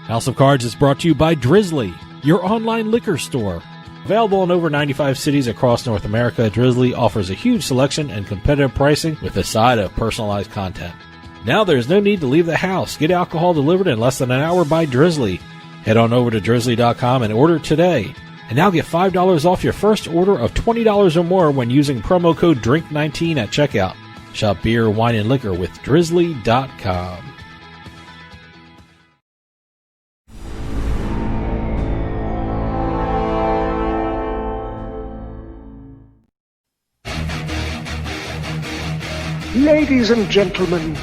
House of Cards is brought to you by Drizzly, your online liquor store. Available in over 95 cities across North America, Drizzly offers a huge selection and competitive pricing with a side of personalized content. Now there's no need to leave the house. Get alcohol delivered in less than an hour by Drizzly. Head on over to drizzly.com and order today. And now get $5 off your first order of $20 or more when using promo code DRINK19 at checkout. Shop beer, wine, and liquor with drizzly.com. Ladies and gentlemen,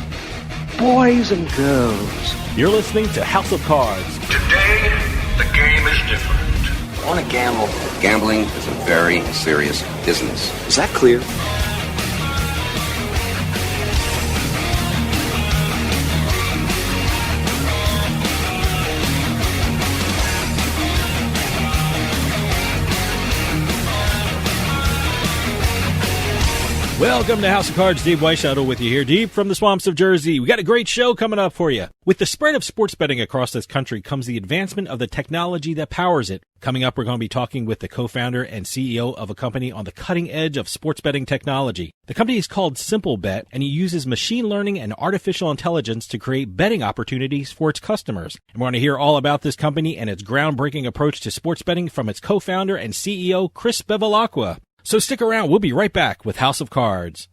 boys and girls, You're listening to House of Cards. Today, the game is different. I want to gamble. Gambling is a very serious business. is that clear? Welcome to House of Cards. Dave Weishuttle with you here, deep from the swamps of Jersey. We got a great show coming up for you. With the spread of sports betting across this country comes the advancement of the technology that powers it. Coming up, we're going to be talking with the co-founder and CEO of a company on the cutting edge of sports betting technology. The company is called Simplebet, and it uses machine learning and artificial intelligence to create betting opportunities for its customers. And we're going to hear all about this company and its groundbreaking approach to sports betting from its co-founder and CEO, Chris Bevilacqua. So stick around. We'll be right back with House of Cards.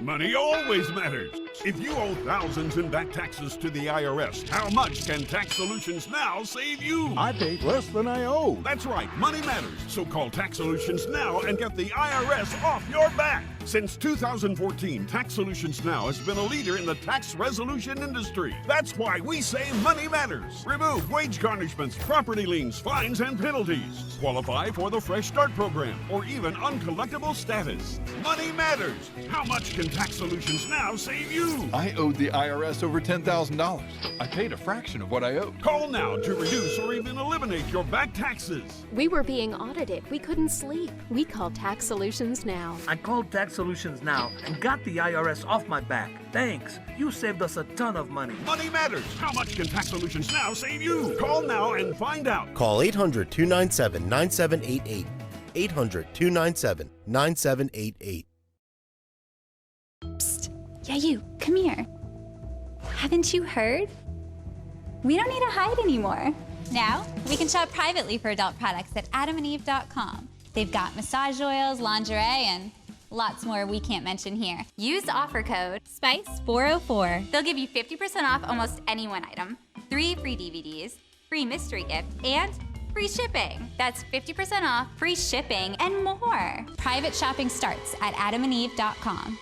Money always matters. If you owe thousands in back taxes to the IRS, how much can Tax Solutions Now save you? I paid less than I owe. That's right, money matters. So call Tax Solutions Now and get the IRS off your back. Since 2014, Tax Solutions Now has been a leader in the tax resolution industry. That's why we say money matters. Remove wage garnishments, property liens, fines, and penalties. Qualify for the Fresh Start program or even uncollectible status. Money matters. How much can Tax Solutions Now save you? I owed the IRS over $10,000. I paid a fraction of what I owed. Call now to reduce or even eliminate your back taxes. We were being audited. We couldn't sleep. We called Tax Solutions Now. I called Tax Solutions Now and got the IRS off my back. Thanks. You saved us a ton of money. Money matters. How much can Tax Solutions Now save you? Call now and find out. Call 800-297-9788. 800-297-9788. Psst. Yeah, you. Come here. Haven't you heard? We don't need to hide anymore. Now, we can shop privately for adult products at adamandeve.com. They've got massage oils, lingerie, and lots more we can't mention here. Use offer code SPICE404. They'll give you 50% off almost any one item, 3 free DVDs, free mystery gift, and free shipping. That's 50% off, free shipping, and more. Private shopping starts at adamandeve.com.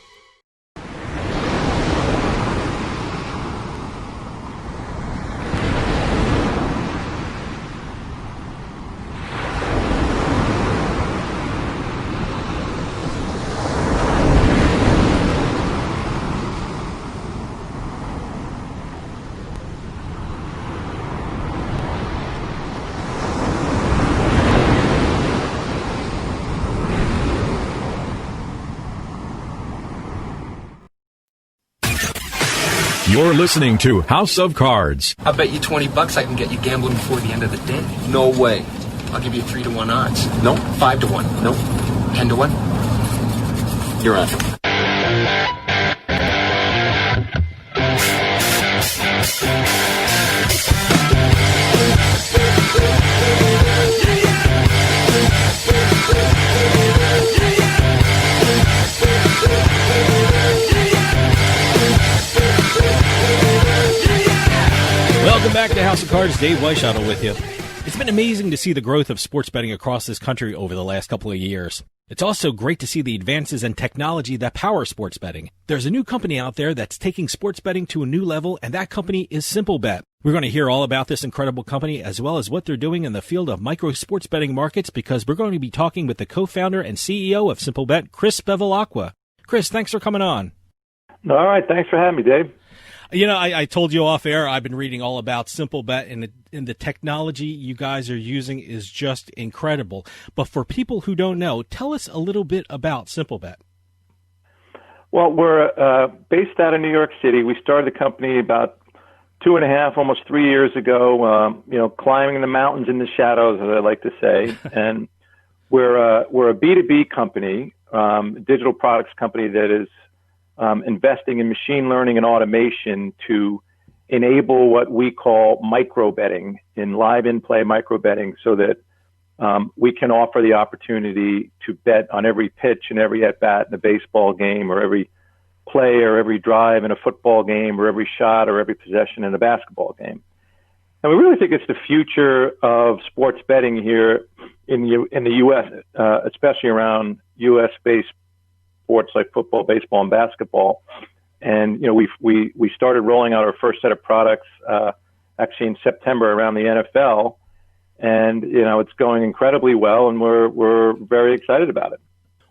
You're listening to House of Cards. I bet you $20 I can get you gambling before the end of the day. No way. I'll give you 3-1 odds. No. 5-1. No. 10-1. You're on. Welcome back to House of Cards. Dave Weishuttle with you. It's been amazing to see the growth of sports betting across this country over the last couple of years. It's also great to see the advances in technology that power sports betting. There's a new company out there that's taking sports betting to a new level, and that company is Simplebet. We're going to hear all about this incredible company as well as what they're doing in the field of micro sports betting markets, because we're going to be talking with the co-founder and CEO of Simplebet, Chris Bevilacqua. Chris, thanks for coming on. All right. Thanks for having me, Dave. You know, I told you off air, I've been reading all about Simplebet, and the technology you guys are using is just incredible. But for people who don't know, tell us a little bit about Simplebet. Well, we're based out of New York City. We started the company about 2.5, almost 3 years ago, climbing the mountains in the shadows, as I like to say. And we're a B2B company, digital products company that is investing in machine learning and automation to enable what we call micro betting, in live in-play micro betting, so that we can offer the opportunity to bet on every pitch and every at-bat in a baseball game, or every play or every drive in a football game, or every shot or every possession in a basketball game. And we really think it's the future of sports betting here in the U.S., especially around U.S.-based sports like football, baseball, and basketball. And, we started rolling out our first set of products actually in September around the NFL. And, it's going incredibly well, and we're very excited about it.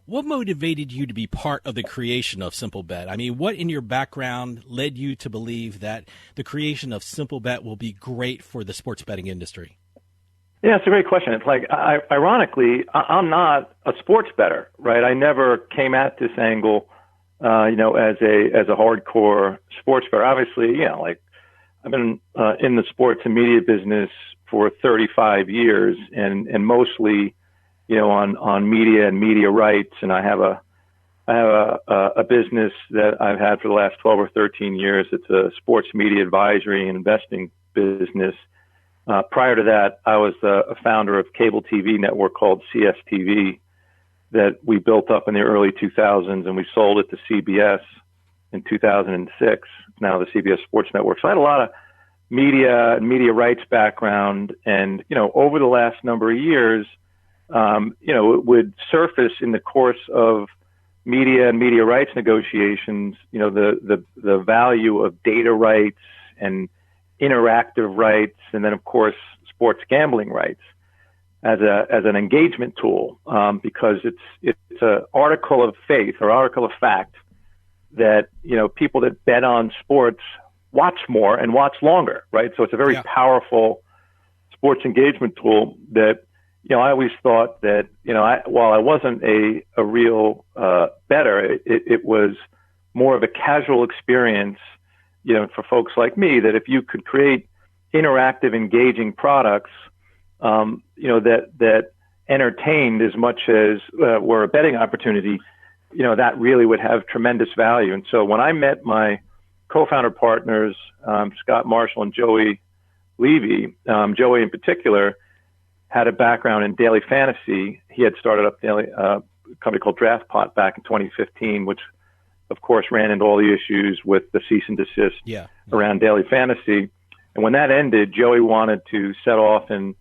What motivated you to be part of the creation of Simplebet? I mean, what in your background led you to believe that the creation of Simplebet will be great for the sports betting industry? Yeah, it's a great question. It's like, ironically, I'm not a sports bettor, right? I never came at this angle, as a hardcore sports bettor. Obviously, I've been in the sports and media business for 35 years, and mostly, on media and media rights. And I have a business that I've had for the last 12 or 13 years. It's a sports media advisory and investing business. Prior to that, I was a founder of cable TV network called CSTV that we built up in the early 2000s, and we sold it to CBS in 2006. Now the CBS Sports Network. So I had a lot of media and media rights background, and over the last number of years, it would surface in the course of media and media rights negotiations, the value of data rights and interactive rights, and then of course sports gambling rights as an engagement tool, because it's an article of faith or article of fact that people that bet on sports watch more and watch longer, right? So it's a very powerful sports engagement tool that I always thought that while I wasn't a real bettor, it was more of a casual experience, for folks like me, that if you could create interactive, engaging products, that entertained as much as were a betting opportunity, that really would have tremendous value. And so when I met my co-founder partners, Scott Marshall and Joey Levy, Joey in particular had a background in daily fantasy. He had started up a company called DraftPot back in 2015, which of course ran into all the issues with the cease and desist around daily fantasy. And when that ended, Joey wanted to set off and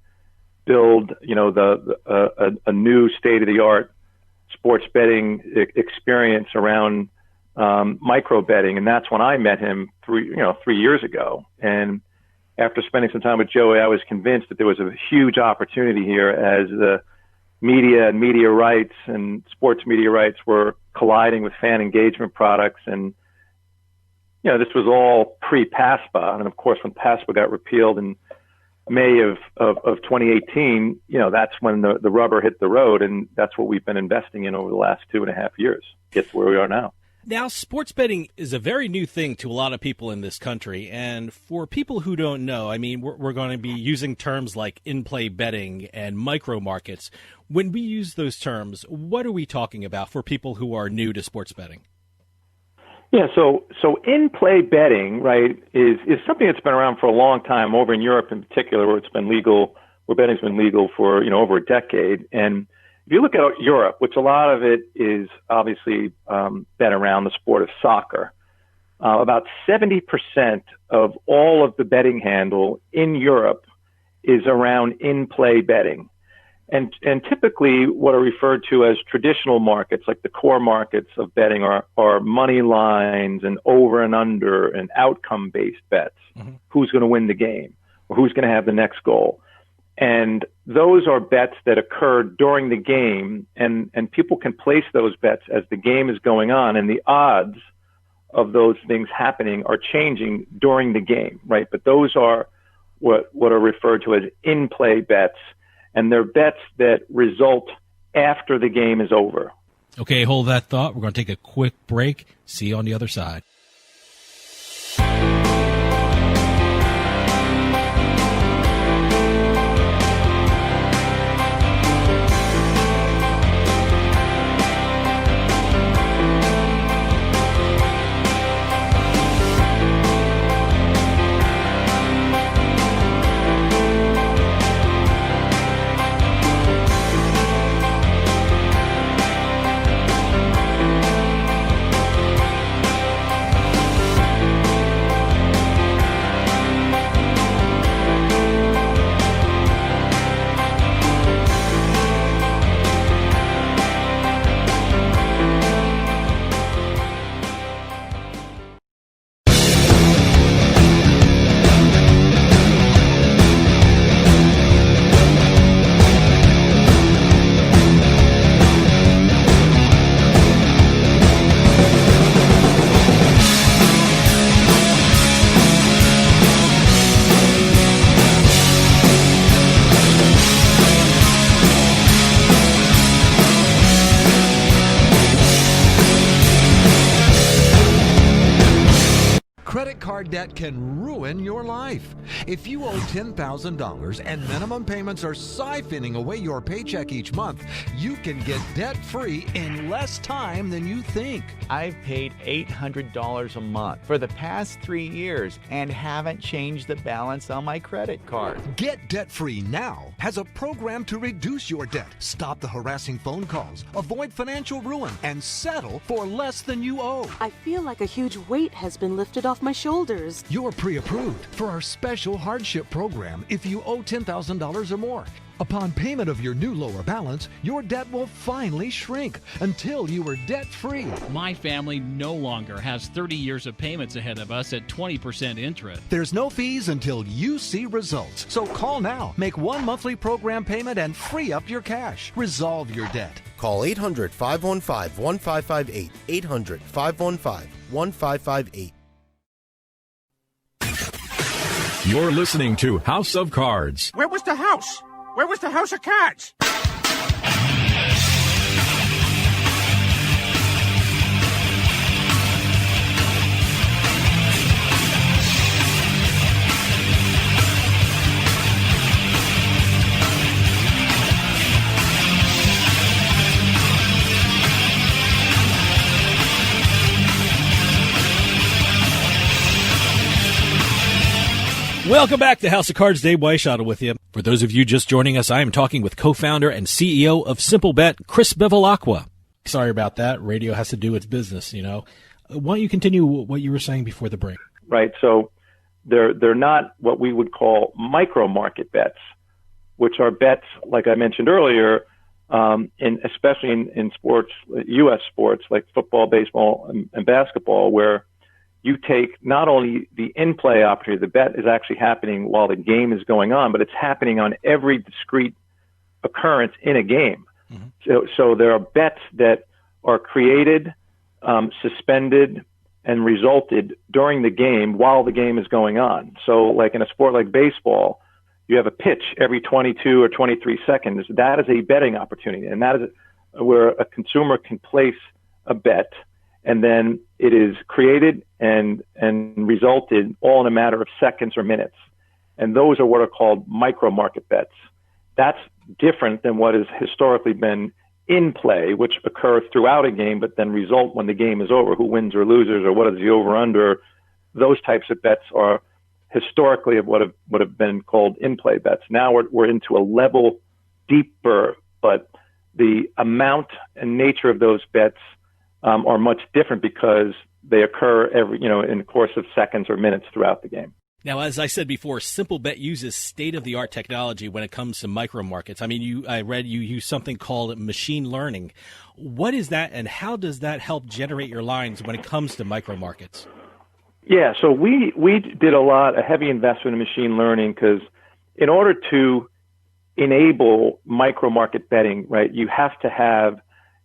build, a new state-of-the-art sports betting experience around micro betting. And that's when I met him 3 years ago. And after spending some time with Joey, I was convinced that there was a huge opportunity here as the media and media rights and sports media rights were colliding with fan engagement products. And, this was all pre-PASPA. And of course, when PASPA got repealed in May of 2018, that's when the rubber hit the road. And that's what we've been investing in over the last 2.5 years to get to where we are now. Now, sports betting is a very new thing to a lot of people in this country. And for people who don't know, I mean, we're going to be using terms like in-play betting and micro markets. When we use those terms, what are we talking about for people who are new to sports betting? Yeah, so in-play betting, right, is something that's been around for a long time over in Europe in particular, where it's been legal, where betting's been legal for, over a decade. And if you look at Europe, which a lot of it is obviously bet around the sport of soccer, about 70% of all of the betting handle in Europe is around in-play betting. And typically what are referred to as traditional markets, like the core markets of betting, are money lines and over and under and outcome-based bets. Mm-hmm. Who's going to win the game or who's going to have the next goal. And those are bets that occur during the game, and people can place those bets as the game is going on, and the odds of those things happening are changing during the game, right? But those are what are referred to as in-play bets, and they're bets that result after the game is over. Okay, hold that thought. We're going to take a quick break. See you on the other side. Debt can ruin your life. If you owe $10,000 and minimum payments are siphoning away your paycheck each month, you can get debt-free in less time than you think. I've paid $800 a month for the past 3 years and haven't changed the balance on my credit card. Get Debt-Free Now has a program to reduce your debt, stop the harassing phone calls, avoid financial ruin, and settle for less than you owe. I feel like a huge weight has been lifted off my shoulders. You're pre-approved for our special hardship program if you owe $10,000 or more. Upon payment of your new lower balance, your debt will finally shrink until you are debt-free. My family no longer has 30 years of payments ahead of us at 20% interest. There's no fees until you see results. So call now, make one monthly program payment, and free up your cash. Resolve your debt. Call 800-515-1558. 800-515-1558. You're listening to House of Cards. Where was the house? Where was the house of cards? Welcome back to House of Cards. Dave Weishottle with you. For those of you just joining us, I am talking with co-founder and CEO of Simplebet, Chris Bevilacqua. Sorry about that. Radio has to do its business, you know. Why don't you continue what you were saying before the break? Right. So they're not what we would call micro market bets, which are bets, like I mentioned earlier, especially in sports, U.S. sports like football, baseball, and basketball, where you take not only the in-play opportunity, the bet is actually happening while the game is going on, but it's happening on every discrete occurrence in a game. Mm-hmm. So there are bets that are created, suspended, and resulted during the game while the game is going on. So like in a sport like baseball, you have a pitch every 22 or 23 seconds. That is a betting opportunity, and that is where a consumer can place a bet, and then it is created and resulted all in a matter of seconds or minutes. And those are what are called micro market bets. That's different than what has historically been in play, which occur throughout a game, but then result when the game is over, who wins or loses, or what is the over-under. Those types of bets are historically of what have been called in-play bets. Now we're into a level deeper, but the amount and nature of those bets are much different because they occur in the course of seconds or minutes throughout the game. Now, as I said before, Simplebet uses state-of-the-art technology when it comes to micro markets. I mean, I read you use something called machine learning. What is that, and how does that help generate your lines when it comes to micro markets? Yeah, so we did a heavy investment in machine learning because in order to enable micro market betting, right, you have to have,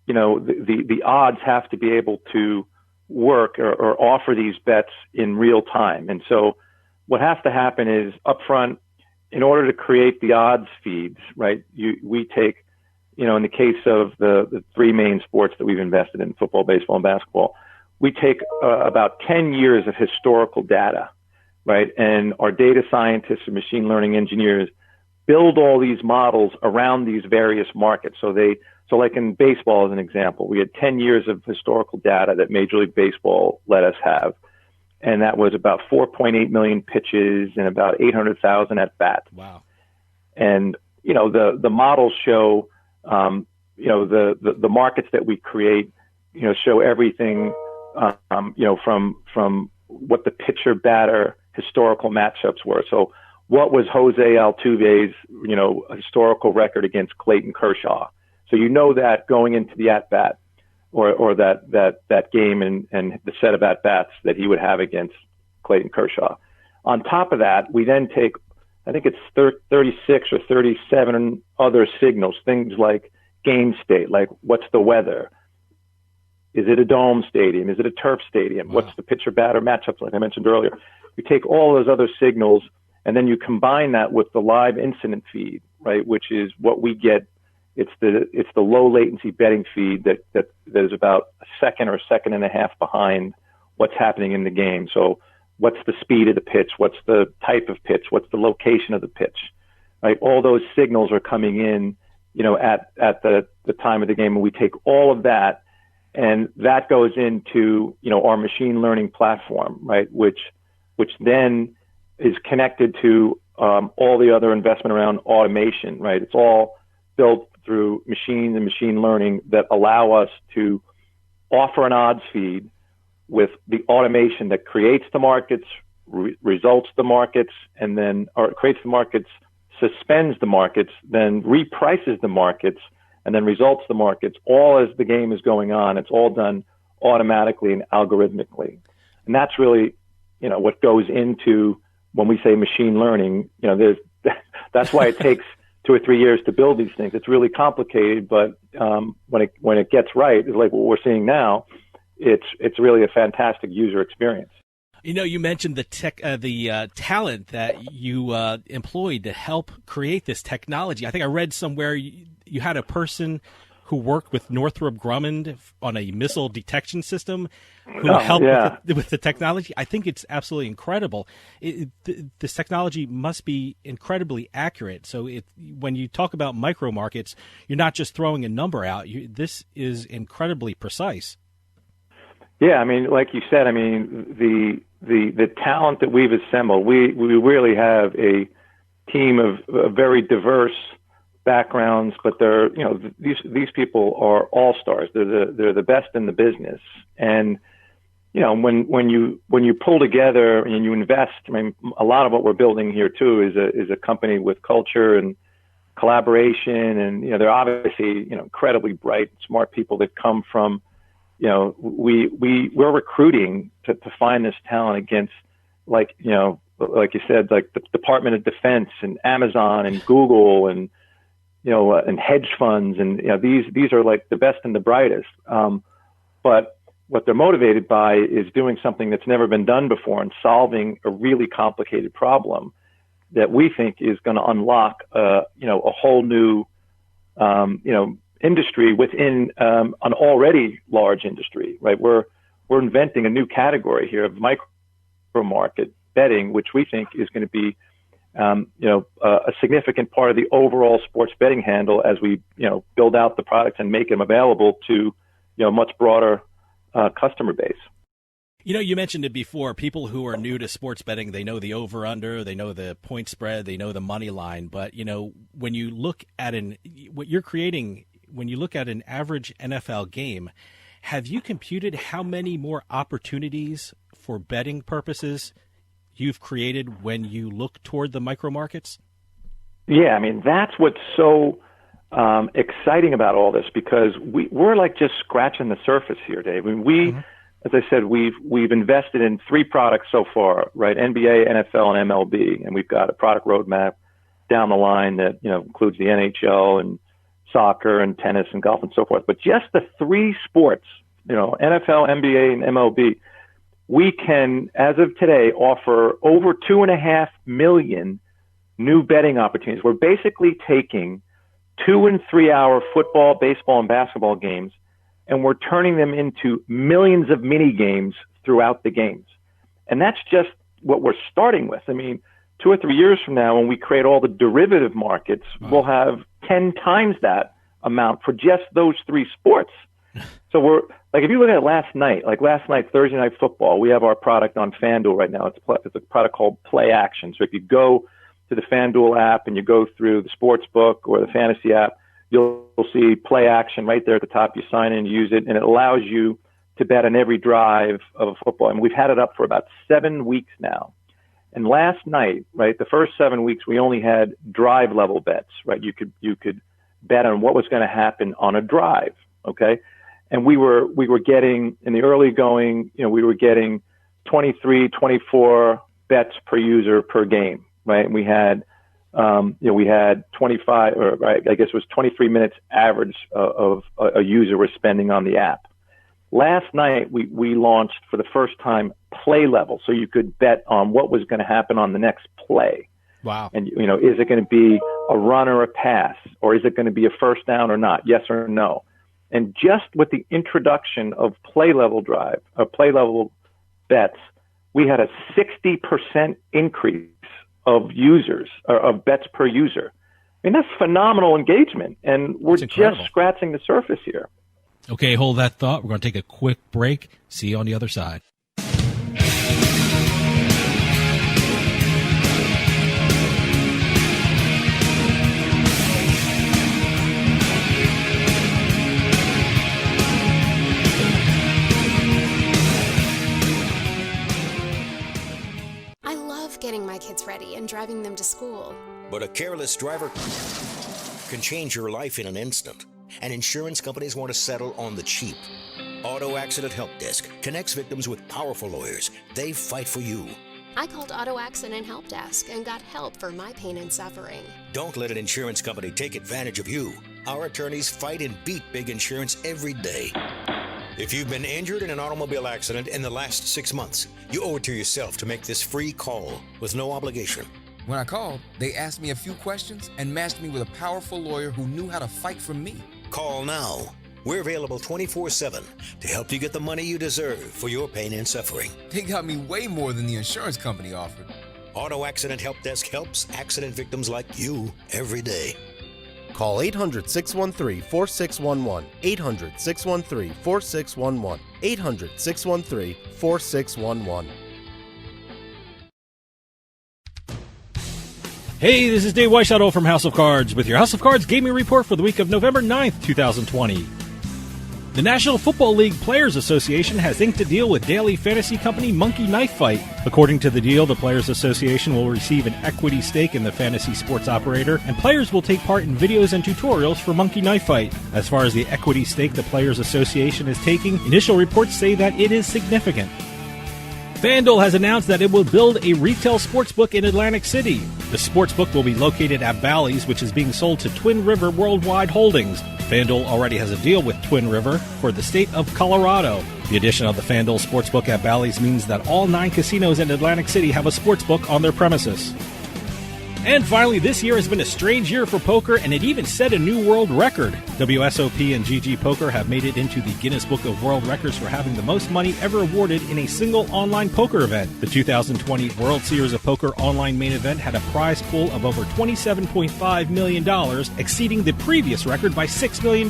the odds have to be able to work or offer these bets in real time. And so what has to happen is upfront, in order to create the odds feeds, right, we take, in the case of the three main sports that we've invested in, football, baseball, and basketball, we take about 10 years of historical data, right? And our data scientists and machine learning engineers build all these models around these various markets. So like in baseball, as an example, we had 10 years of historical data that Major League Baseball let us have. And that was about 4.8 million pitches and about 800,000 at bats. Wow. And, the models show, the markets that we create, show everything, from what the pitcher batter historical matchups were. So what was Jose Altuve's, historical record against Clayton Kershaw? So that going into the at bat or that game and the set of at bats that he would have against Clayton Kershaw. On top of that, we then take, I think it's 36 or 37 other signals, things like game state, like what's the weather? Is it a dome stadium? Is it a turf stadium? Wow. What's the pitcher batter matchups, like I mentioned earlier? You take all those other signals and then you combine that with the live incident feed, right? Which is what we get. It's the low latency betting feed that is about a second or second and a half behind what's happening in the game. So what's the speed of the pitch? What's the type of pitch? What's the location of the pitch? Right? All those signals are coming in, at the time of the game, and we take all of that, and that goes into, our machine learning platform, right? Which then is connected to all the other investment around automation, right? It's all built through machines and machine learning that allow us to offer an odds feed with the automation that creates the markets, results the markets, and then, or creates the markets, suspends the markets, then reprices the markets, and then results the markets, all as the game is going on. It's all done automatically and algorithmically. And that's really, what goes into when we say machine learning. That's why it takes 2 or 3 years to build these things. It's really complicated, but when it gets right, it's like what we're seeing now. It's really a fantastic user experience. You mentioned the talent that you employed to help create this technology. I think I read somewhere you had a person who worked with Northrop Grumman on a missile detection system who helped with the technology. I think it's absolutely incredible. This technology must be incredibly accurate. So when you talk about micro markets, you're not just throwing a number out. This is incredibly precise. Yeah, I mean, like you said, I mean, the talent that we've assembled, we really have a team of very diverse backgrounds, but they're, these people are all stars. They're the best in the business. And, when you pull together and you invest, I mean, a lot of what we're building here too is a company with culture and collaboration. And, they're obviously, incredibly bright, smart people that come from, we're recruiting to find this talent against, like you said, like the Department of Defense and Amazon and Google and, and hedge funds. And, these are like the best and the brightest. But what they're motivated by is doing something that's never been done before and solving a really complicated problem that we think is going to unlock, a whole new, industry within an already large industry, right? We're inventing a new category here of micro market betting, which we think is going to be, a significant part of the overall sports betting handle as we, build out the products and make them available to, a much broader customer base. You mentioned it before. People who are new to sports betting, they know the over/under, they know the point spread, they know the money line. But when you look at what you're creating, when you look at an average NFL game, have you computed how many more opportunities for betting purposes you've created when you look toward the micro markets? Yeah, I mean, that's what's so exciting about all this, because we're like just scratching the surface here, Dave. I mean, as I said, we've invested in 3 products so far, right? NBA, NFL, and MLB, and we've got a product roadmap down the line that includes the NHL and soccer and tennis and golf and so forth. But just the 3 sports, NFL, NBA, and MLB, we can, as of today, offer over 2.5 million new betting opportunities. We're basically taking 2- and 3-hour football, baseball, and basketball games, and we're turning them into millions of mini games throughout the games. And that's just what we're starting with. I mean, 2 or 3 years from now, when we create all the derivative markets, we'll have 10 times that amount for just those 3 sports. So we're like, if you look at last night, Thursday Night Football, we have our product on FanDuel right now. It's a product called Play Action. So if you go to the FanDuel app and you go through the Sportsbook or the Fantasy app, you'll see Play Action right there at the top. You sign in, use it, and it allows you to bet on every drive of football. And we've had it up for about 7 weeks now. And last night, right, the first 7 weeks, we only had drive level bets, right? You could bet on what was going to happen on a drive, okay? And we were getting, in the early going, we were getting 23, 24 bets per user per game, right? And we had 25, or right, I guess it was 23 minutes average of a user was spending on the app. Last night, we launched for the first time play level, so you could bet on what was going to happen on the next play. Wow. And, is it going to be a run or a pass, or is it going to be a first down or not? Yes or no? And just with the introduction of play level bets, we had a 60% increase of users, or of bets per user. I mean, that's phenomenal engagement, and we're just scratching the surface here. Okay, hold that thought. We're going to take a quick break. See you on the other side. I love getting my kids ready and driving them to school. But a careless driver can change your life in an instant. And insurance companies want to settle on the cheap. Auto Accident Help Desk connects victims with powerful lawyers. They fight for you. I called Auto Accident Help Desk and got help for my pain and suffering. Don't let an insurance company take advantage of you. Our attorneys fight and beat big insurance every day. If you've been injured in an automobile accident in the last 6 months, you owe it to yourself to make this free call with no obligation. When I called, they asked me a few questions and matched me with a powerful lawyer who knew how to fight for me. Call now. We're available 24/7 to help you get the money you deserve for your pain and suffering. They got me way more than the insurance company offered. Auto Accident Help Desk helps accident victims like you every day. Call 800-613-4611. 800-613-4611. 800-613-4611. Hey, this is Dave Weishaupt from House of Cards with your House of Cards gaming report for the week of November 9th, 2020. The National Football League Players Association has inked a deal with daily fantasy company Monkey Knife Fight. According to the deal, the Players Association will receive an equity stake in the fantasy sports operator, and players will take part in videos and tutorials for Monkey Knife Fight. As far as the equity stake the Players Association is taking, initial reports say that it is significant. FanDuel has announced that it will build a retail sportsbook in Atlantic City. The sportsbook will be located at Bally's, which is being sold to Twin River Worldwide Holdings. FanDuel already has a deal with Twin River for the state of Colorado. The addition of the FanDuel sportsbook at Bally's means that all 9 casinos in Atlantic City have a sportsbook on their premises. And finally, this year has been a strange year for poker, and it even set a new world record. WSOP and GG Poker have made it into the Guinness Book of World Records for having the most money ever awarded in a single online poker event. The 2020 World Series of Poker online main event had a prize pool of over $27.5 million, exceeding the previous record by $6 million.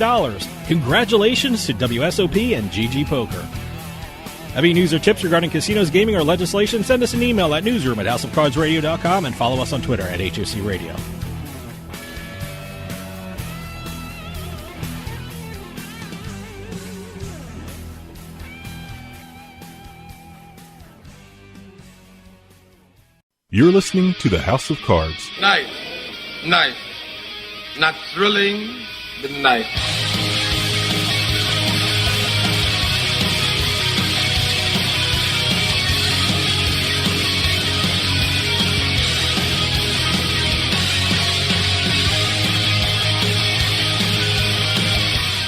Congratulations to WSOP and GG Poker. Have any news or tips regarding casinos, gaming, or legislation? Send us an email at newsroom@houseofcardsradio.com and follow us on Twitter at HOC Radio. You're listening to the House of Cards. Knife. Not thrilling, but knife.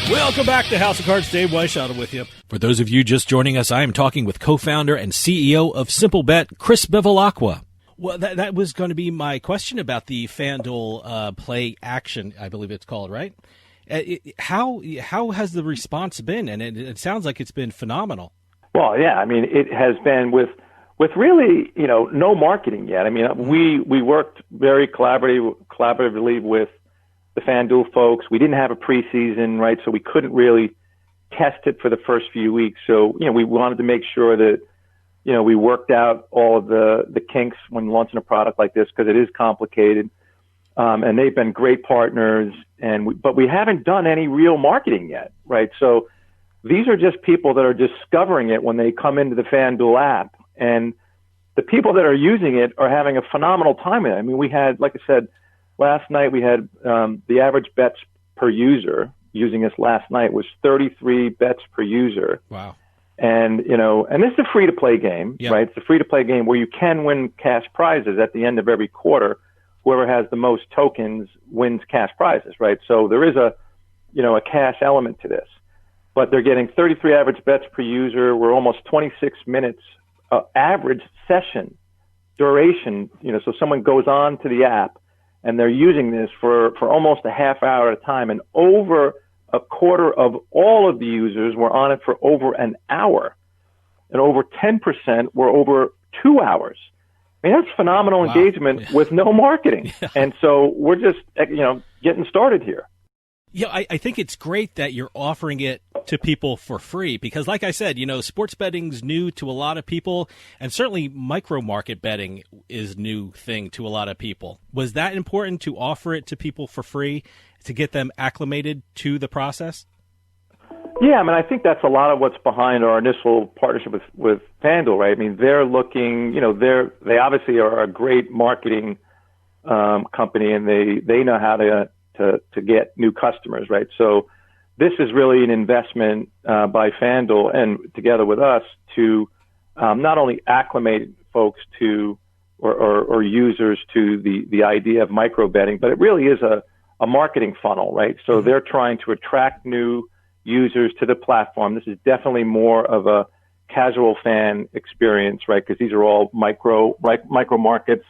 Welcome back to House of Cards. Dave Weishaupt with you. For those of you just joining us, I am talking with co-founder and CEO of Simplebet, Chris Bevilacqua. Well, that was going to be my question about the FanDuel play action, I believe it's called, right? How has the response been? And it sounds like it's been phenomenal. Well, yeah, I mean, it has been with really, no marketing yet. I mean, we worked very collaboratively with the FanDuel folks. We didn't have a preseason, right? So we couldn't really test it for the first few weeks. So, we wanted to make sure that, we worked out all of the kinks when launching a product like this, because it is complicated. And they've been great partners, but we haven't done any real marketing yet, right? So these are just people that are discovering it when they come into the FanDuel app, and the people that are using it are having a phenomenal time with it. I mean, we had, like I said, last night we had the average bets per user using us last night was 33 bets per user. Wow. And, and this is a free-to-play game, right? It's a free-to-play game where you can win cash prizes at the end of every quarter. Whoever has the most tokens wins cash prizes, right? So there is a cash element to this. But they're getting 33 average bets per user. We're almost 26 minutes average session duration. So someone goes on to the app, and they're using this for almost a half hour at a time. And over a quarter of all of the users were on it for over an hour. And over 10% were over 2 hours. I mean, that's phenomenal engagement with no marketing. Yeah. And so we're just, getting started here. Yeah, I think it's great that you're offering it to people for free because, like I said, sports betting's new to a lot of people, and certainly micro market betting is a new thing to a lot of people. Was that important to offer it to people for free to get them acclimated to the process? Yeah, I mean, I think that's a lot of what's behind our initial partnership with FanDuel, right? I mean, they're looking, they obviously are a great marketing company, and they know how to get new customers, right? So this is really an investment by FanDuel and together with us to not only acclimate folks to or users to the idea of micro betting, but it really is a marketing funnel, right? So they're trying to attract new users to the platform. This is definitely more of a casual fan experience, right? Because these are all micro markets.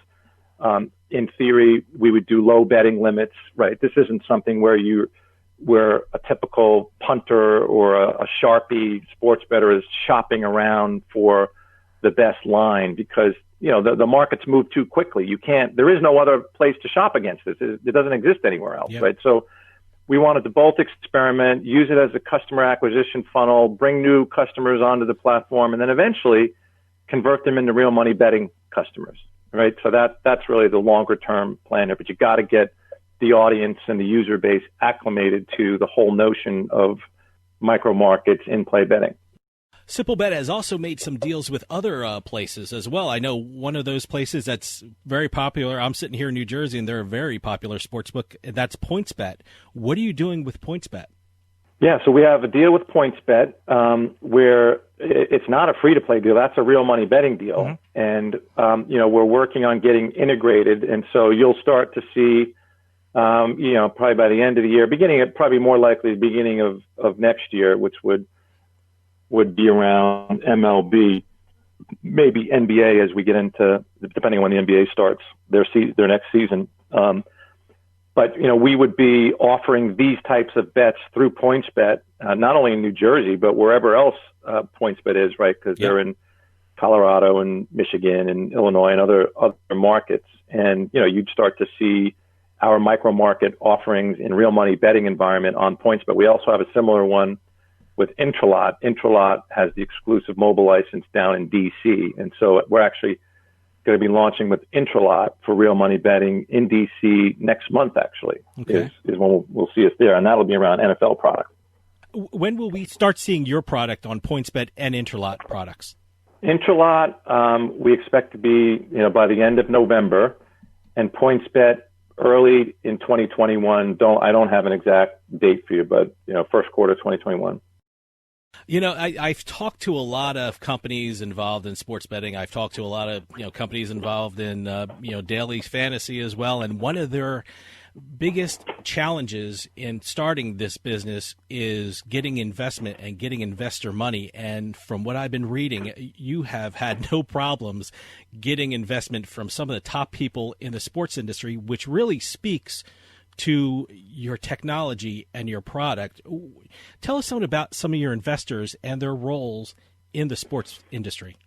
In theory, we would do low betting limits, right? This isn't something where a typical punter or a Sharpie sports bettor is shopping around for the best line because, the markets move too quickly. There is no other place to shop against this. It doesn't exist anywhere else, right? So we wanted to both experiment, use it as a customer acquisition funnel, bring new customers onto the platform, and then eventually convert them into real money betting customers. Right. So that's really the longer term plan there, but you got to get the audience and the user base acclimated to the whole notion of micro markets in play betting. Simplebet has also made some deals with other places as well. I know one of those places that's very popular. I'm sitting here in New Jersey, and they're a very popular sportsbook. That's PointsBet. What are you doing with PointsBet? Yeah, so we have a deal with PointsBet where it's not a free-to-play deal. That's a real money betting deal. Mm-hmm. And, we're working on getting integrated. And so you'll start to see, probably by the end of the year, probably more likely the beginning of next year, which would be around MLB, maybe NBA as we get into, depending on when the NBA starts their next season. But, we would be offering these types of bets through PointsBet, not only in New Jersey, but wherever else PointsBet is, right? Because they're in Colorado and Michigan and Illinois and other markets. And, you'd start to see our micro market offerings in real money betting environment on PointsBet. We also have a similar one with Intralot. Intralot has the exclusive mobile license down in D.C. And so we're actually going to be launching with Intralot for real money betting in D.C. next month, actually, is when we'll see us there. And that'll be around NFL product. When will we start seeing your product on PointsBet and Intralot products? Intralot, we expect to be, by the end of November, and PointsBet early in 2021. I don't have an exact date for you, but first quarter 2021. I've talked to a lot of companies involved in sports betting. I've talked to a lot of companies involved in daily fantasy as well, and one of their biggest challenges in starting this business is getting investment and getting investor money. And from what I've been reading, you have had no problems getting investment from some of the top people in the sports industry, which really speaks to your technology and your product. Tell us something about some of your investors and their roles in the sports industry.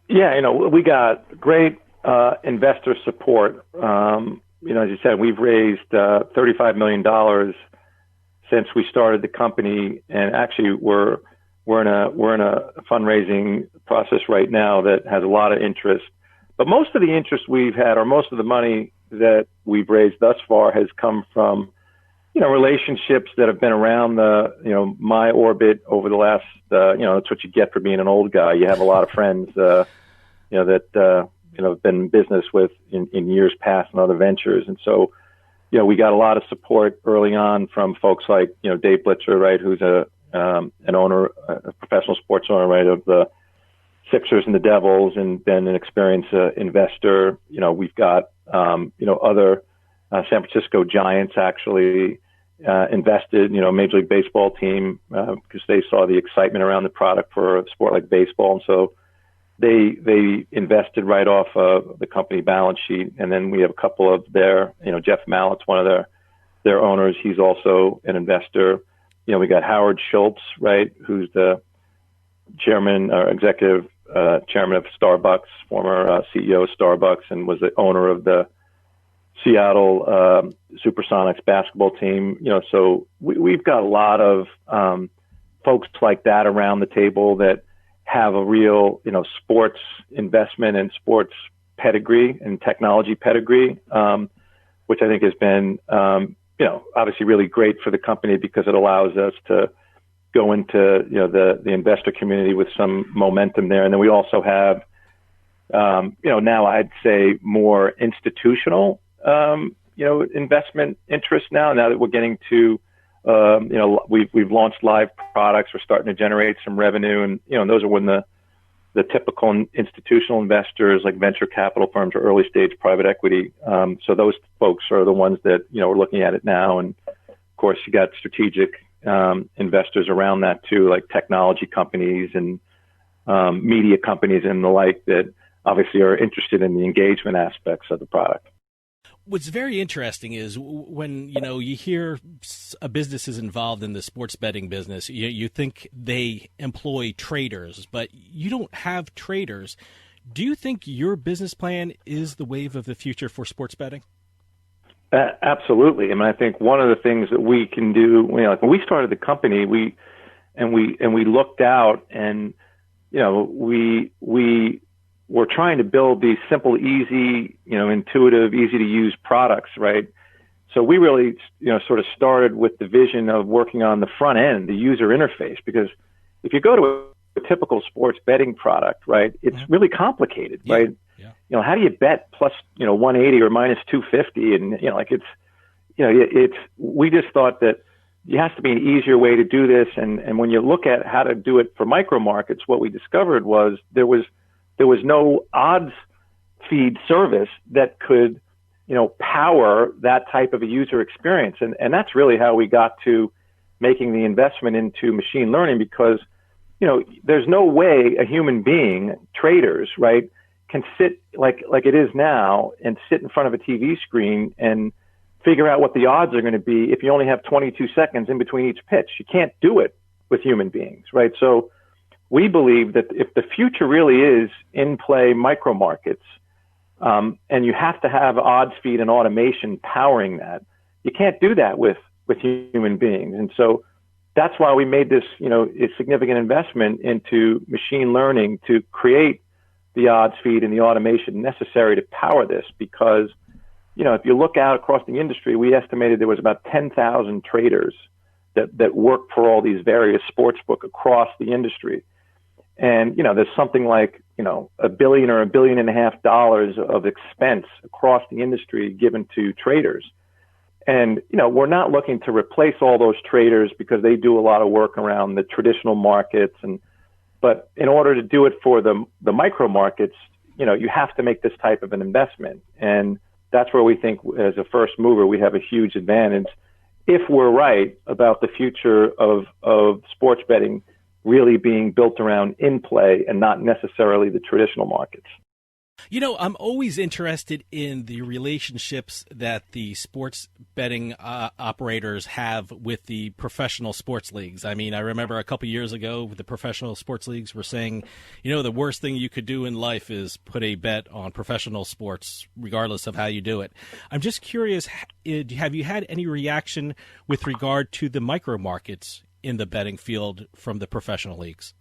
Yeah, we got great investor support. As you said, we've raised $35 million since we started the company, and actually we're in a fundraising process right now that has a lot of interest. But most of the interest we've had, or most of the money that we've raised thus far, has come from relationships that have been around my orbit over the last that's what you get for being an old guy. You have a lot of friends that have been in business with in years past and other ventures. And so, we got a lot of support early on from folks like, Dave Blitzer, right, who's an owner, a professional sports owner, right, of the Sixers and the Devils, and been an experienced investor. We've got, other San Francisco Giants actually invested, Major League Baseball team, because they saw the excitement around the product for a sport like baseball. And so they invested right off of the company balance sheet. And then we have a couple of their, Jeff Mallett's one of their owners. He's also an investor. We got Howard Schultz, right, who's the chairman or executive chairman of Starbucks, former CEO of Starbucks, and was the owner of the Seattle Supersonics basketball team. So we've got a lot of folks like that around the table that have a real, sports investment and sports pedigree and technology pedigree, which I think has been, obviously really great for the company because it allows us to go into, the investor community with some momentum there. And then we also have, now I'd say more institutional, investment interest now that we're getting to, we've launched live products. We're starting to generate some revenue, and those are when the typical institutional investors like venture capital firms or early stage private equity. So those folks are the ones that we're looking at it now, and of course you got strategic investors around that too, like technology companies and media companies and the like that obviously are interested in the engagement aspects of the product. What's very interesting is when, you hear a business is involved in the sports betting business, you think they employ traders, but you don't have traders. Do you think your business plan is the wave of the future for sports betting? Absolutely. I think one of the things that we can do, like when we started the company, we looked out and, we were trying to build these simple, easy, intuitive, easy to use products, right? So we really, sort of started with the vision of working on the front end, the user interface, because if you go to a typical sports betting product, right, it's really complicated, right? Yeah. How do you bet plus, 180 or minus 250? And, we just thought that there has to be an easier way to do this. And when you look at how to do it for micro markets, what we discovered was there was no odds feed service that could, power that type of a user experience. And that's really how we got to making the investment into machine learning, because, there's no way a human being, traders, right, can sit like it is now and sit in front of a TV screen and figure out what the odds are going to be if you only have 22 seconds in between each pitch. You can't do it with human beings, right? So we believe that if the future really is in-play micro markets, and you have to have odds feed and automation powering that, you can't do that with human beings. And so that's why we made this, a significant investment into machine learning to create the odds feed and the automation necessary to power this. Because, if you look out across the industry, we estimated there was about 10,000 traders that work for all these various sportsbook across the industry. And, there's something like, $1 billion or $1.5 billion of expense across the industry given to traders. And, we're not looking to replace all those traders because they do a lot of work around the traditional markets. But in order to do it for the micro markets, you have to make this type of an investment. And that's where we think as a first mover, we have a huge advantage if we're right about the future of sports betting really being built around in-play and not necessarily the traditional markets. I'm always interested in the relationships that the sports betting operators have with the professional sports leagues. I mean, I remember a couple years ago, the professional sports leagues were saying, the worst thing you could do in life is put a bet on professional sports, regardless of how you do it. I'm just curious, have you had any reaction with regard to the micro markets in the betting field from the professional leagues?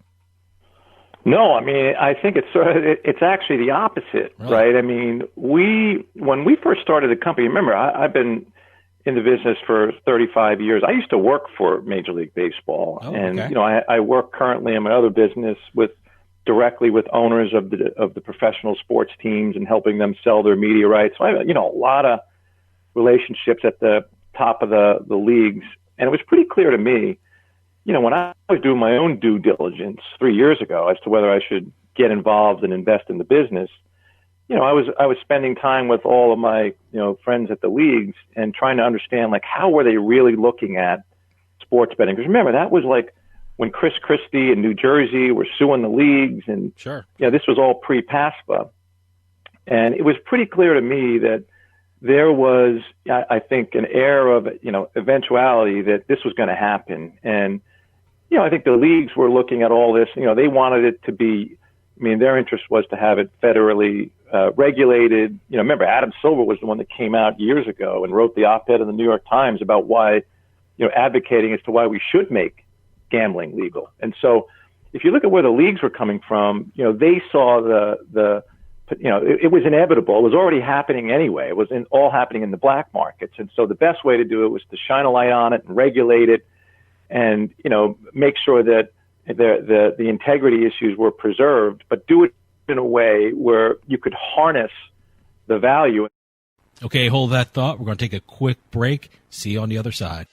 No, I mean, I think it's actually the opposite, right? I mean, when we first started the company, remember, I've been in the business for 35 years. I used to work for Major League Baseball, and I work currently in my other business directly with owners of the professional sports teams and helping them sell their media rights. So I have a lot of relationships at the top of the leagues, and it was pretty clear to me. When I was doing my own due diligence 3 years ago as to whether I should get involved and invest in the business, I was spending time with all of my, friends at the leagues and trying to understand, like, how were they really looking at sports betting? Because remember, that was like when Chris Christie in New Jersey were suing the leagues, and this was all pre-PASPA. And it was pretty clear to me that there was, I think, an air of, eventuality that this was going to happen. And I think the leagues were looking at all this, they wanted it to be, their interest was to have it federally regulated. Remember, Adam Silver was the one that came out years ago and wrote the op-ed in the New York Times about why, advocating as to why we should make gambling legal. And so if you look at where the leagues were coming from, they saw it was inevitable. It was already happening anyway. It was all happening in the black markets. And so the best way to do it was to shine a light on it and regulate it and, make sure that the integrity issues were preserved, but do it in a way where you could harness the value. Okay, hold that thought. We're going to take a quick break. See you on the other side.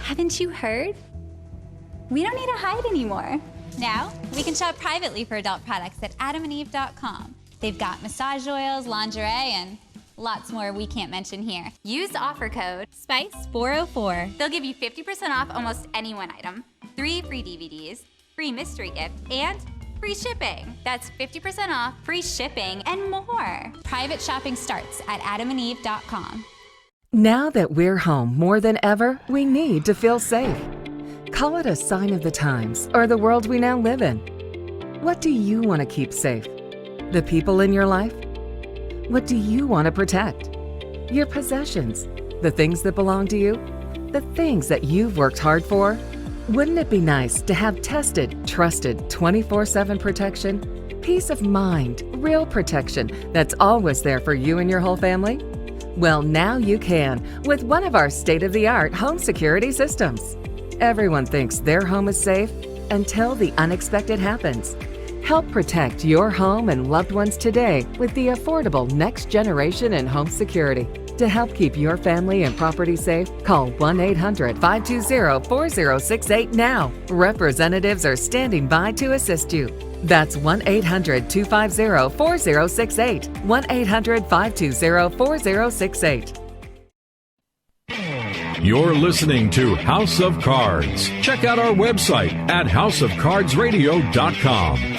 Haven't you heard? We don't need to hide anymore. Now, we can shop privately for adult products at adamandeve.com. They've got massage oils, lingerie, and lots more we can't mention here. Use offer code SPICE404. They'll give you 50% off almost any one item, 3 free DVDs, free mystery gift, and free shipping. That's 50% off, free shipping, and more. Private shopping starts at adamandeve.com. Now that we're home more than ever, we need to feel safe. Call it a sign of the times or the world we now live in. What do you want to keep safe? The people in your life? What do you want to protect? Your possessions, the things that belong to you, the things that you've worked hard for. Wouldn't it be nice to have tested, trusted 24/7 protection? Peace of mind, real protection that's always there for you and your whole family? Well, now you can with one of our state-of-the-art home security systems. Everyone thinks their home is safe until the unexpected happens. Help protect your home and loved ones today with the affordable next generation in home security. To help keep your family and property safe, call 1-800-520-4068 now. Representatives are standing by to assist you. That's 1-800-250-4068. 1-800-520-4068. You're listening to House of Cards. Check out our website at houseofcardsradio.com.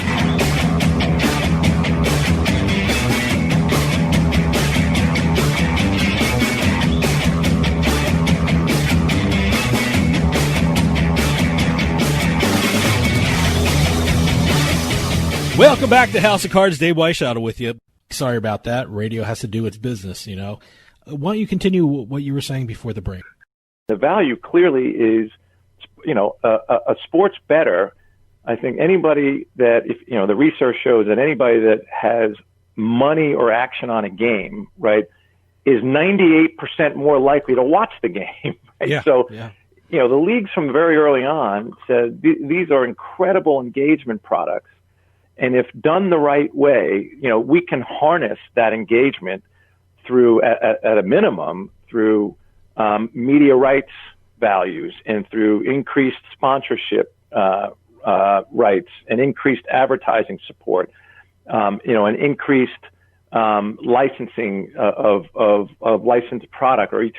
Welcome back to House of Cards. Dave Weishaupt with you. Sorry about that. Radio has to do its business, you know. Why don't you continue what you were saying before the break? The value clearly is, you know, a sports bettor. I think anybody that, if you know, the research shows that anybody that has money or action on a game, right, is 98% more likely to watch the game. Right? Yeah, so, yeah. You know, the leagues from very early on said these are incredible engagement products. And if done the right way, you know, we can harness that engagement through, at a minimum, through media rights values and through increased sponsorship rights and increased advertising support, you know, and increased licensing of licensed product or each,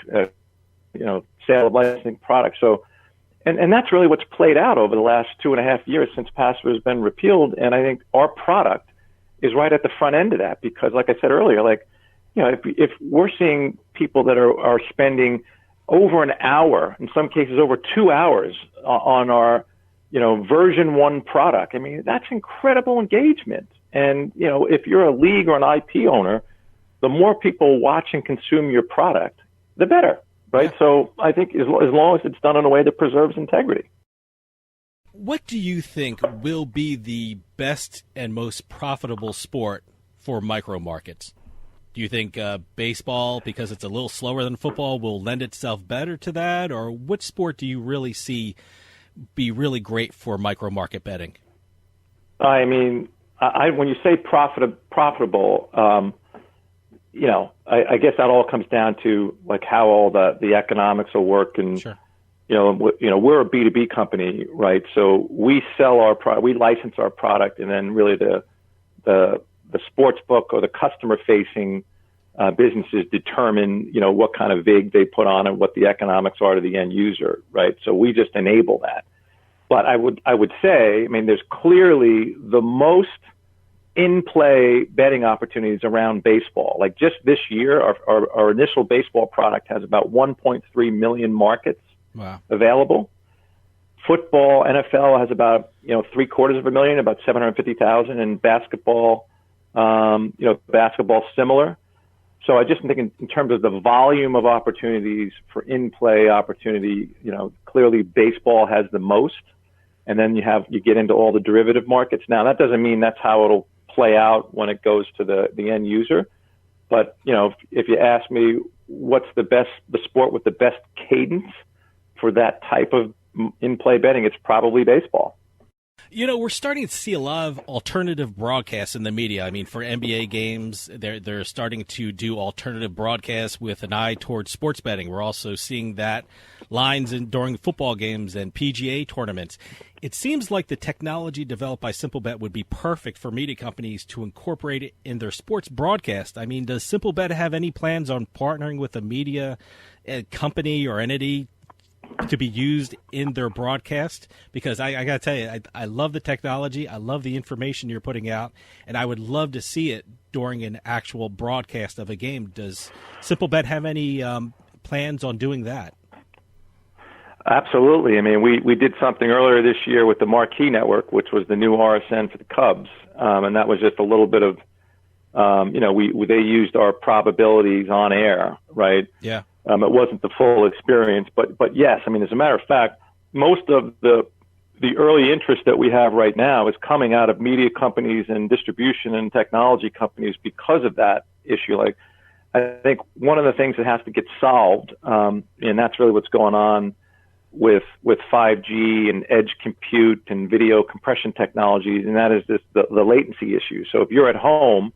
you know, sale of licensing product. So, and that's really what's played out over the last 2.5 years since PASPA has been repealed. And I think our product is right at the front end of that because, like I said earlier, like, you know, if we're seeing people that are spending over an hour, in some cases over 2 hours on our, you know, version 1 product, I mean, that's incredible engagement. And, you know, if you're a league or an IP owner, the more people watch and consume your product, the better, right? Yeah. So I think as long as it's done in a way that preserves integrity. What do you think will be the best and most profitable sport for micro markets? Do you think baseball, because it's a little slower than football, will lend itself better to that? Or which sport do you really see be really great for micro market betting? I mean, when you say profitable, you know, I guess that all comes down to like how all the economics will work. And, sure. you know, we're a B2B company, right? So we sell our product, we license our product, and then really the sports book or the customer-facing businesses determine, you know, what kind of vig they put on and what the economics are to the end user, right? So we just enable that. But I would say, I mean, there's clearly the most in-play betting opportunities around baseball. Like just this year, our initial baseball product has about 1.3 million markets available. Football, NFL has about, you know, 750,000, about 750,000, and basketball, you know, basketball similar. So I just think in terms of the volume of opportunities for in-play opportunity, you know, clearly baseball has the most. And then you get into all the derivative markets. Now that doesn't mean that's how it'll play out when it goes to the end user. But, you know, if you ask me what's the sport with the best cadence for that type of in-play betting, it's probably baseball. You know, we're starting to see a lot of alternative broadcasts in the media. I mean, for NBA games, they're starting to do alternative broadcasts with an eye towards sports betting. We're also seeing that lines during football games and PGA tournaments. It seems like the technology developed by Simplebet would be perfect for media companies to incorporate it in their sports broadcast. I mean, does Simplebet have any plans on partnering with a media company or entity to be used in their broadcast? Because I got to tell you, I love the technology. I love the information you're putting out, and I would love to see it during an actual broadcast of a game. Does Simplebet have any plans on doing that? Absolutely. I mean, we did something earlier this year with the Marquee Network, which was the new RSN for the Cubs, and that was just a little bit of, you know, they used our probabilities on air, right? Yeah. It wasn't the full experience, but yes, I mean, as a matter of fact, most of the early interest that we have right now is coming out of media companies and distribution and technology companies because of that issue. Like, I think one of the things that has to get solved, and that's really what's going on with 5G and edge compute and video compression technologies, and that is the latency issue. So if you're at home,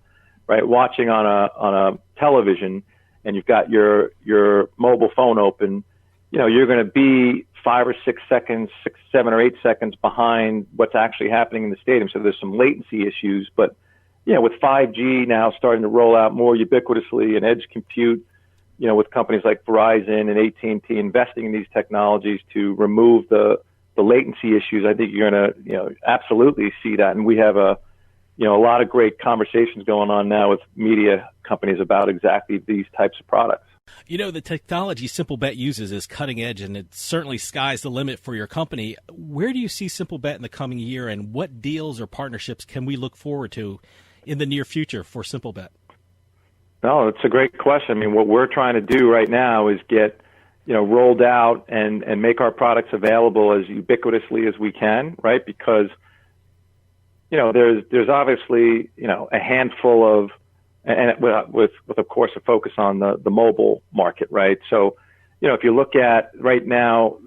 right, watching on a television, and you've got your mobile phone open, you're going to be 5 or 6 seconds, 6, 7 or 8 seconds behind what's actually happening in the stadium. So there's some latency issues. But, with 5G now starting to roll out more ubiquitously and edge compute, with companies like Verizon and AT&T investing in these technologies to remove the latency issues, I think you're going to, absolutely see that. And we have a lot of great conversations going on now with media companies about exactly these types of products. The technology Simplebet uses is cutting edge, and it certainly sky's the limit for your company. Where do you see Simplebet in the coming year, and what deals or partnerships can we look forward to in the near future for Simplebet? No, it's a great question. I mean, what we're trying to do right now is get, rolled out and make our products available as ubiquitously as we can, right? Because, there's obviously, a handful of, and with of course a focus on the mobile market, right? So, if you look at right now,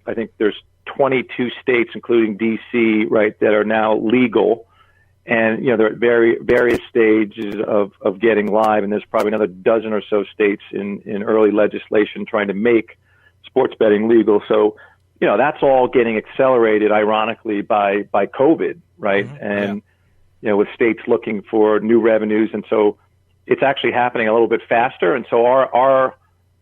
I think there's 22 states, including DC, right, that are now legal. And, they're at various stages of getting live, and there's probably another dozen or so states in early legislation trying to make sports betting legal. So, that's all getting accelerated, ironically, by COVID, right? Mm-hmm. And, with states looking for new revenues. And so it's actually happening a little bit faster. And so our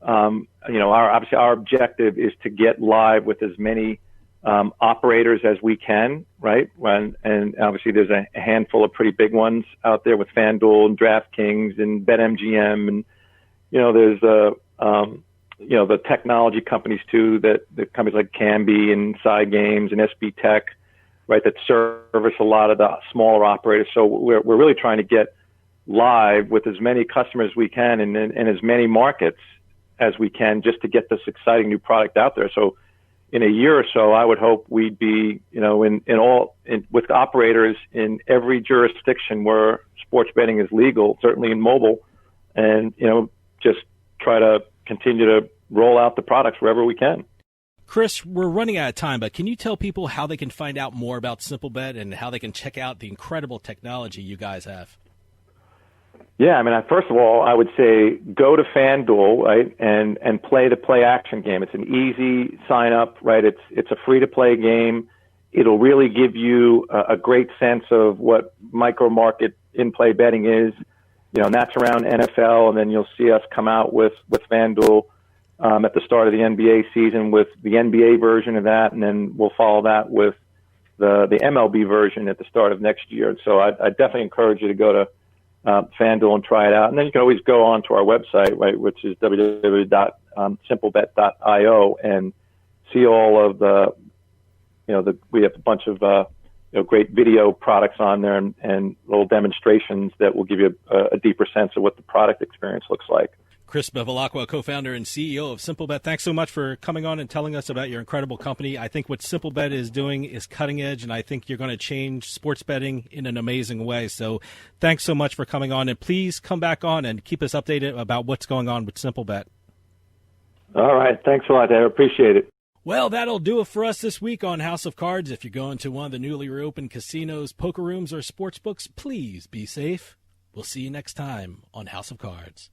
obviously our objective is to get live with as many operators as we can, right? And obviously there's a handful of pretty big ones out there with FanDuel and DraftKings and BetMGM, and there's the technology companies too, the companies like Kambi and Side Games and SB Tech, right, that service a lot of the smaller operators. So we're really trying to get live with as many customers as we can in as many markets as we can, just to get this exciting new product out there. So in a year or so, I would hope we'd be, with operators in every jurisdiction where sports betting is legal, certainly in mobile, and, just try to continue to roll out the products wherever we can. Chris, we're running out of time, but can you tell people how they can find out more about Simplebet and how they can check out the incredible technology you guys have? Yeah, I mean, first of all, I would say go to FanDuel, right, and play the play action game. It's an easy sign up, right? It's a free to play game. It'll really give you a great sense of what micro market in play betting is, and that's around NFL. And then you'll see us come out with FanDuel at the start of the NBA season with the NBA version of that, and then we'll follow that with the MLB version at the start of next year. So I definitely encourage you to go to FanDuel and try it out. And then you can always go on to our website, right, which is www.simplebet.io, and see all of we have a bunch of great video products on there and little demonstrations that will give you a deeper sense of what the product experience looks like. Chris Bevilacqua, co-founder and CEO of Simplebet, thanks so much for coming on and telling us about your incredible company. I think what Simplebet is doing is cutting edge, and I think you're going to change sports betting in an amazing way. So thanks so much for coming on, and please come back on and keep us updated about what's going on with Simplebet. All right. Thanks a lot, Dave. Appreciate it. Well, that'll do it for us this week on House of Cards. If you're going to one of the newly reopened casinos, poker rooms, or sports books, please be safe. We'll see you next time on House of Cards.